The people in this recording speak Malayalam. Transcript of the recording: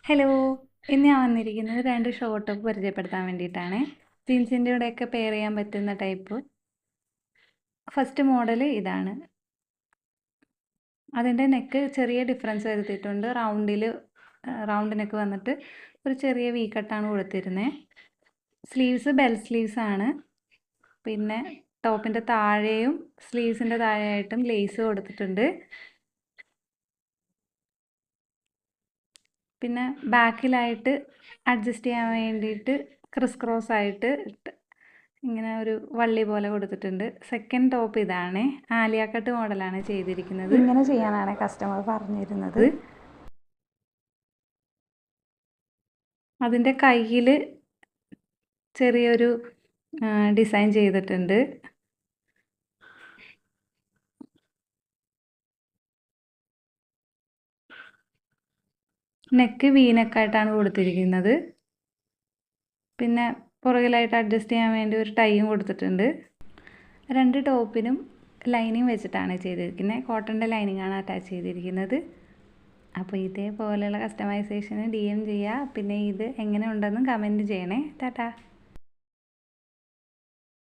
ഹലോ! ഇന്ന് ഞാൻ വന്നിരിക്കുന്നത് 2 ഷോർട്ട് ടോപ്പ് പരിചയപ്പെടുത്താൻ വേണ്ടിയിട്ടാണ്. ജീൻസിൻ്റെ കൂടെയൊക്കെ പെയർ ചെയ്യാൻ പറ്റുന്ന ടൈപ്പ്. ഫസ്റ്റ് മോഡൽ ഇതാണ്. അതിൻ്റെ നെക്ക് ചെറിയ ഡിഫറൻസ് വരുത്തിയിട്ടുണ്ട്. റൗണ്ട് നെക്ക് വന്നിട്ട് ഒരു ചെറിയ വി കട്ടാണ് കൊടുത്തിരുന്നത്. സ്ലീവ്സ് ബെൽ സ്ലീവ്സ് ആണ്. പിന്നെ ടോപ്പിൻ്റെ താഴെയും സ്ലീവ്സിൻ്റെ താഴെയായിട്ടും ലേസ് കൊടുത്തിട്ടുണ്ട്. പിന്നെ ബാക്കിലായിട്ട് അഡ്ജസ്റ്റ് ചെയ്യാൻ വേണ്ടിയിട്ട് ക്രോസ് ആയിട്ട് ഇങ്ങനെ ഒരു വള്ളി പോലെ കൊടുത്തിട്ടുണ്ട്. സെക്കൻഡ് ടോപ്പ് ഇതാണ്. ആലിയ കട്ട് മോഡലാണ് ചെയ്തിരിക്കുന്നത്. ഇങ്ങനെ ചെയ്യാനാണ് കസ്റ്റമർ പറഞ്ഞിരുന്നത്. അതിൻ്റെ കയ്യിൽ ചെറിയൊരു ഡിസൈൻ ചെയ്തിട്ടുണ്ട്. നെക്ക് വി നെക്കായിട്ടാണ് കൊടുത്തിരിക്കുന്നത്. പിന്നെ പുറകിലായിട്ട് അഡ്ജസ്റ്റ് ചെയ്യാൻ വേണ്ടി ഒരു ടൈയും കൊടുത്തിട്ടുണ്ട്. 2 ടോപ്പിനും ലൈനിങ് വെച്ചിട്ടാണ് ചെയ്തിരിക്കുന്നത്. കോട്ടൻ്റെ ലൈനിങ്ങാണ് അറ്റാച്ച് ചെയ്തിരിക്കുന്നത്. അപ്പോൾ ഇതേപോലെയുള്ള കസ്റ്റമൈസേഷന് DM ചെയ്യുക. പിന്നെ ഇത് എങ്ങനെ ഉണ്ടെന്നും കമൻറ്റ് ചെയ്യണേ. ടാറ്റാ.